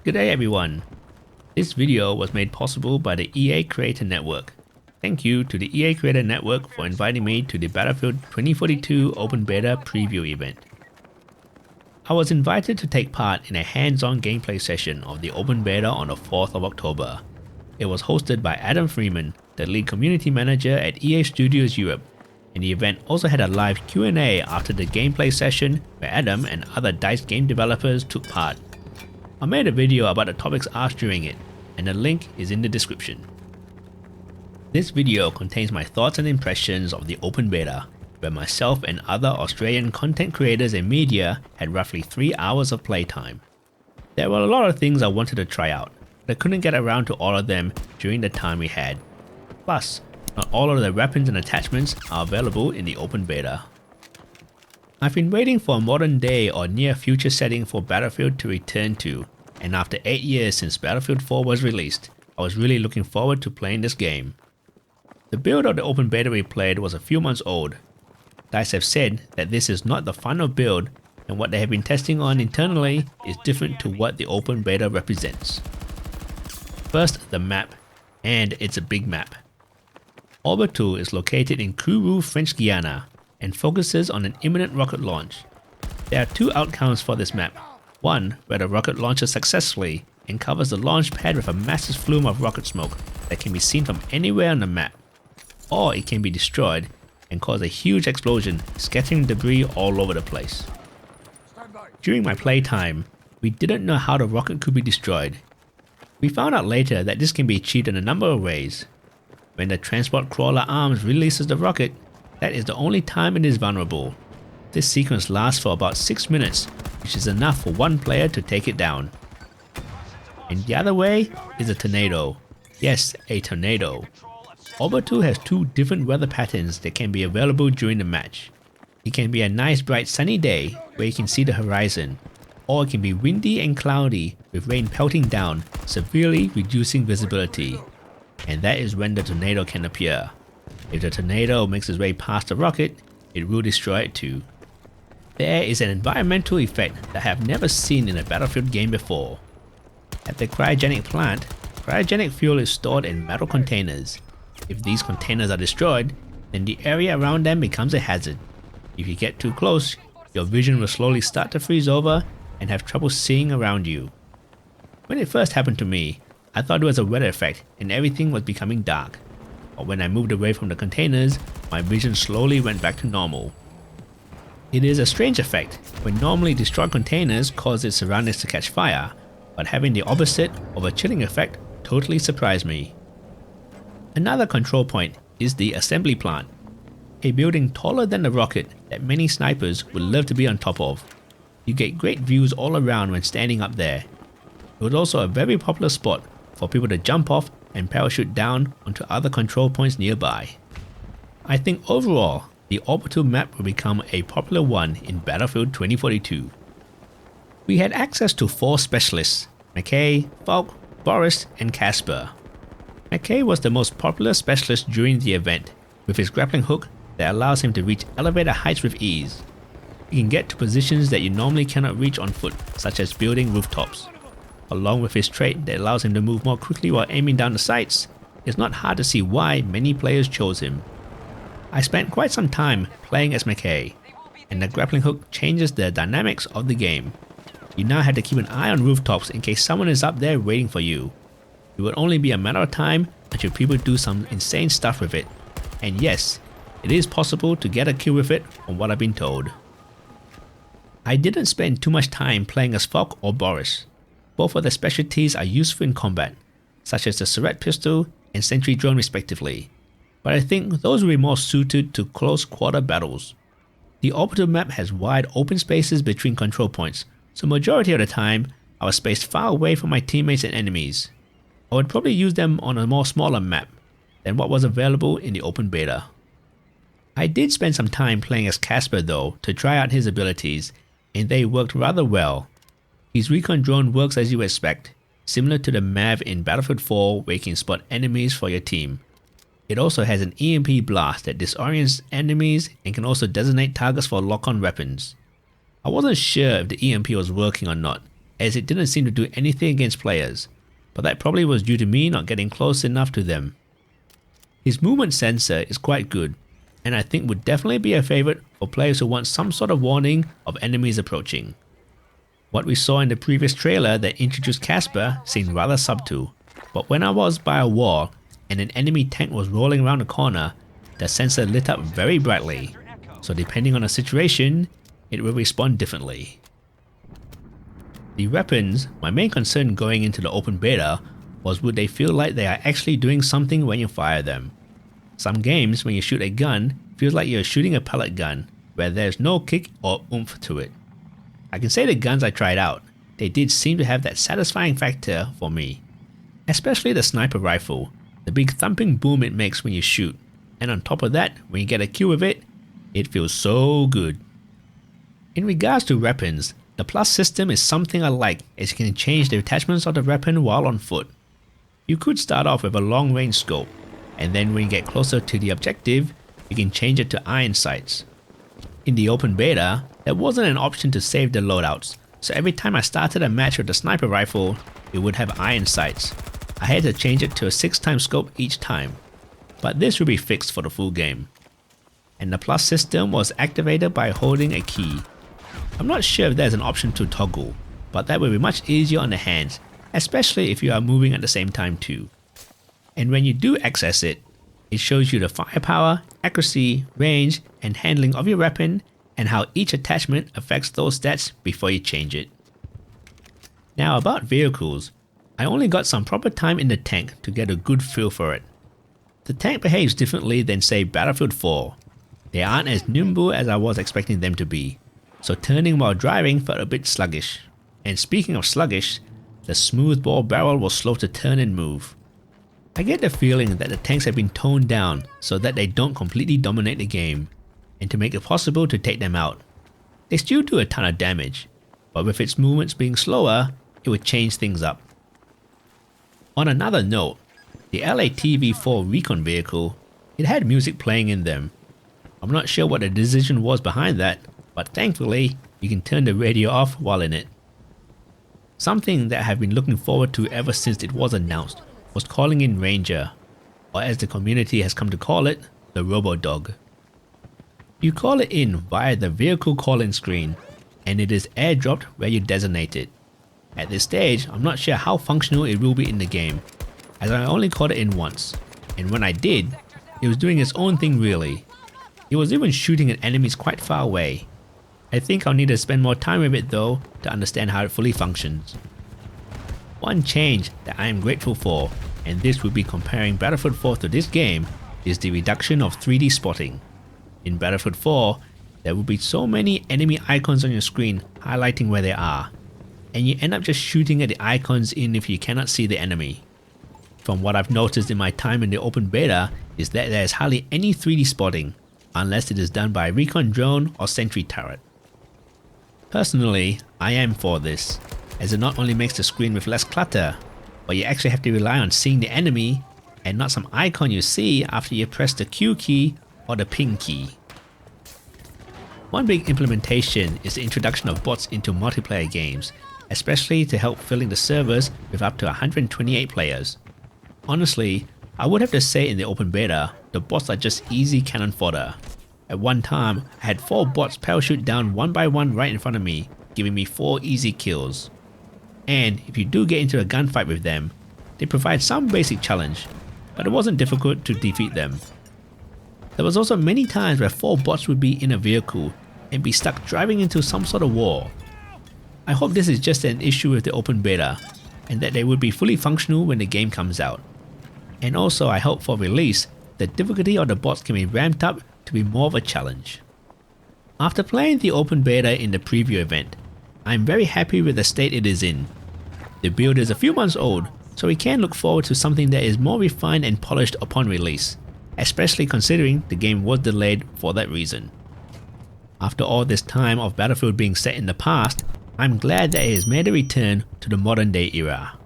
G'day everyone! This video was made possible by the EA Creator Network. Thank you to the EA Creator Network for inviting me to the Battlefield 2042 Open Beta Preview event. I was invited to take part in a hands-on gameplay session of the Open Beta on the 4th of October. It was hosted by Adam Freeman, the lead community manager at EA Studios Europe, and the event also had a live Q&A after the gameplay session where Adam and other DICE game developers took part. I made a video about the topics asked during it, and the link is in the description. This video contains my thoughts and impressions of the Open Beta, where myself and other Australian content creators and media had roughly 3 hours of playtime. There were a lot of things I wanted to try out, but I couldn't get around to all of them during the time we had. Plus, not all of the weapons and attachments are available in the Open Beta. I've been waiting for a modern day or near future setting for Battlefield to return to, and after 8 years since Battlefield 4 was released, I was really looking forward to playing this game. The build of the Open Beta we played was a few months old. DICE have said that this is not the final build, and what they have been testing on internally is different to what the Open Beta represents. First, the map, and it's a big map. Outwit is located in Kourou, French Guiana, and focuses on an imminent rocket launch. There are 2 outcomes for this map. One, where the rocket launches successfully and covers the launch pad with a massive flume of rocket smoke that can be seen from anywhere on the map. Or it can be destroyed and cause a huge explosion, scattering debris all over the place. During my playtime, we didn't know how the rocket could be destroyed. We found out later that this can be achieved in a number of ways. When the transport crawler arms releases the rocket, that is the only time it is vulnerable. This sequence lasts for about 6 minutes, which is enough for one player to take it down. And the other way is a tornado. Yes, a tornado. Outwit has 2 different weather patterns that can be available during the match. It can be a nice bright sunny day where you can see the horizon, or it can be windy and cloudy with rain pelting down, severely reducing visibility. And that is when the tornado can appear. If the tornado makes its way past the rocket, it will destroy it too. There is an environmental effect that I have never seen in a Battlefield game before. At the cryogenic plant, cryogenic fuel is stored in metal containers. If these containers are destroyed, then the area around them becomes a hazard. If you get too close, your vision will slowly start to freeze over and have trouble seeing around you. When it first happened to me, I thought it was a weather effect and everything was becoming dark. But when I moved away from the containers, my vision slowly went back to normal. It is a strange effect when normally destroyed containers cause its surroundings to catch fire, but having the opposite of a chilling effect totally surprised me. Another control point is the assembly plant, a building taller than the rocket that many snipers would love to be on top of. You get great views all around when standing up there. It was also a very popular spot for people to jump off and parachute down onto other control points nearby. I think overall, the Outwit map will become a popular one in Battlefield 2042. We had access to 4 specialists, McKay, Falk, Boris and Casper. McKay was the most popular specialist during the event, with his grappling hook that allows him to reach elevator heights with ease. He can get to positions that you normally cannot reach on foot, such as building rooftops. Along with his trait that allows him to move more quickly while aiming down the sights, it's not hard to see why many players chose him. I spent quite some time playing as McKay, and the grappling hook changes the dynamics of the game. You now have to keep an eye on rooftops in case someone is up there waiting for you. It will only be a matter of time until people do some insane stuff with it, and yes, it is possible to get a kill with it from what I've been told. I didn't spend too much time playing as Falk or Boris. Both of their specialties are useful in combat, such as the Surret pistol and sentry drone respectively, but I think those will be more suited to close quarter battles. The Outwit map has wide open spaces between control points, so majority of the time I was spaced far away from my teammates and enemies. I would probably use them on a more smaller map than what was available in the Open Beta. I did spend some time playing as Casper though to try out his abilities, and they worked rather well. His recon drone works as you expect, similar to the MAV in Battlefield 4 where you can spot enemies for your team. It also has an EMP blast that disorients enemies and can also designate targets for lock-on weapons. I wasn't sure if the EMP was working or not, as it didn't seem to do anything against players, but that probably was due to me not getting close enough to them. His movement sensor is quite good, and I think would definitely be a favorite for players who want some sort of warning of enemies approaching. What we saw in the previous trailer that introduced Casper seemed rather subtle, but when I was by a wall and an enemy tank was rolling around the corner, the sensor lit up very brightly, so depending on the situation, it will respond differently. The weapons, my main concern going into the open beta was would they feel like they are actually doing something when you fire them. Some games when you shoot a gun feels like you're shooting a pellet gun where there's no kick or oomph to it. I can say the guns I tried out, they did seem to have that satisfying factor for me. Especially the sniper rifle, the big thumping boom it makes when you shoot, and on top of that, when you get a kill with it, it feels so good. In regards to weapons, the plus system is something I like as you can change the attachments of the weapon while on foot. You could start off with a long range scope, and then when you get closer to the objective, you can change it to iron sights. In the open beta, there wasn't an option to save the loadouts, so every time I started a match with the sniper rifle, it would have iron sights. I had to change it to a 6x scope each time, but this will be fixed for the full game. And the plus system was activated by holding a key. I'm not sure if there's an option to toggle, but that will be much easier on the hands, especially if you are moving at the same time too. And when you do access it, it shows you the firepower, accuracy, range, and handling of your weapon, and how each attachment affects those stats before you change it. Now about vehicles, I only got some proper time in the tank to get a good feel for it. The tank behaves differently than say Battlefield 4. They aren't as nimble as I was expecting them to be, so turning while driving felt a bit sluggish. And speaking of sluggish, the smoothbore barrel was slow to turn and move. I get the feeling that the tanks have been toned down so that they don't completely dominate the game, and to make it possible to take them out. They still do a ton of damage, but with its movements being slower, it would change things up. On another note, the LATV-4 recon vehicle, it had music playing in them. I'm not sure what the decision was behind that, but thankfully, you can turn the radio off while in it. Something that I have been looking forward to ever since it was announced was calling in Ranger, or as the community has come to call it, the Robo-Dog. You call it in via the vehicle call-in screen, and it is airdropped where you designate it. At this stage, I'm not sure how functional it will be in the game, as I only called it in once, and when I did, it was doing its own thing really. It was even shooting at enemies quite far away. I think I'll need to spend more time with it though to understand how it fully functions. One change that I am grateful for, and this would be comparing Battlefield 4 to this game, is the reduction of 3D spotting. In Battlefield 4, there will be so many enemy icons on your screen highlighting where they are, and you end up just shooting at the icons even if you cannot see the enemy. From what I've noticed in my time in the open beta is that there is hardly any 3D spotting, unless it is done by a recon drone or sentry turret. Personally, I am for this, as it not only makes the screen with less clutter, but you actually have to rely on seeing the enemy and not some icon you see after you press the Q key or the ping key. One big implementation is the introduction of bots into multiplayer games, especially to help filling the servers with up to 128 players. Honestly, I would have to say in the open beta, the bots are just easy cannon fodder. At one time, I had 4 bots parachute down one by one right in front of me, giving me 4 easy kills. And if you do get into a gunfight with them, they provide some basic challenge, but it wasn't difficult to defeat them. There was also many times where 4 bots would be in a vehicle and be stuck driving into some sort of wall. I hope this is just an issue with the open beta, and that they will be fully functional when the game comes out. And also I hope for release, the difficulty of the bots can be ramped up to be more of a challenge. After playing the open beta in the preview event, I am very happy with the state it is in. The build is a few months old, so we can look forward to something that is more refined and polished upon release, especially considering the game was delayed for that reason. After all this time of Battlefield being set in the past, I'm glad that it has made a return to the modern day era.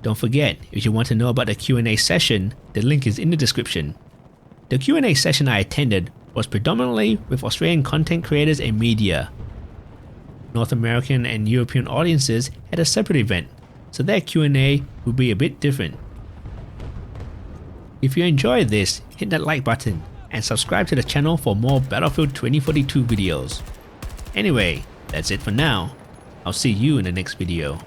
Don't forget, if you want to know about the Q&A session, the link is in the description. The Q&A session I attended was predominantly with Australian content creators and media. North American and European audiences had a separate event, so their Q&A would be a bit different. If you enjoyed this, hit that like button and subscribe to the channel for more Battlefield 2042 videos. Anyway, that's it for now. I'll see you in the next video.